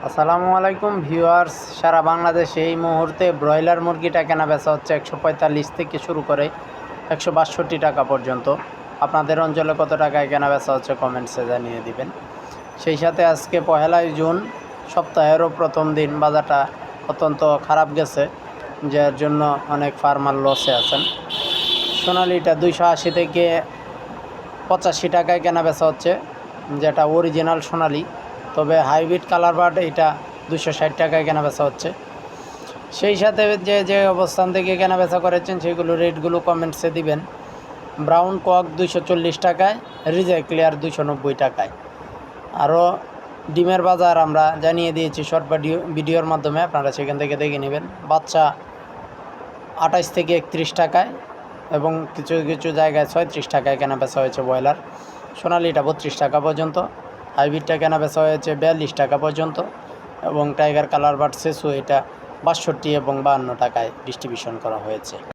আসসালামু আলাইকুম ভিউয়ার্স, সারা বাংলাদেশে এই মুহূর্তে ব্রয়লার মুরগিটা কেনা বেচা হচ্ছে 145 থেকে শুরু করে 162 টাকা পর্যন্ত। আপনাদের অঞ্চলে কত টাকায় কেনা বেচা হচ্ছে কমেন্টসে জানিয়ে দিবেন। সেই সাথে আজকে 1 জুন, সপ্তাহেরও প্রথম দিন, বাজারটা অত্যন্ত খারাপ গেছে, যার জন্য অনেক ফার্মার লসে আছেন। সোনালিটা 280 থেকে 85 টাকায় কেনা বেচা হচ্ছে, যেটা অরিজিনাল সোনালি। তবে হাইব্রিড কালার বার্ড এটা 260 টাকায় কেনা বেচা হচ্ছে। সেই সাথে যে যে অবস্থান থেকে কেনা বেচা করেছেন সেগুলো রেটগুলো কমেন্টসে দিবেন। ব্রাউন কক 240 টাকায়, রিজেক্ট ক্লিয়ার 290 টাকায়। আরও ডিমের বাজার আমরা জানিয়ে দিয়েছি শর্ট ভিডিওর মাধ্যমে, আপনারা সেখান থেকে দেখে নেবেন। বাচ্চা 28 থেকে 31 টাকায় এবং কিছু কিছু জায়গায় 36 টাকায় কেনা বেচা হয়েছে ব্রয়লার। সোনালিটা 32 টাকা পর্যন্ত, হাইব্রিডটা কেনা বেচা হয়েছে 42 টাকা পর্যন্ত এবং টাইগার কালার বার্ড সেসু এটা 62 এবং 52 টাকায় ডিস্ট্রিবিউশন করা হয়েছে।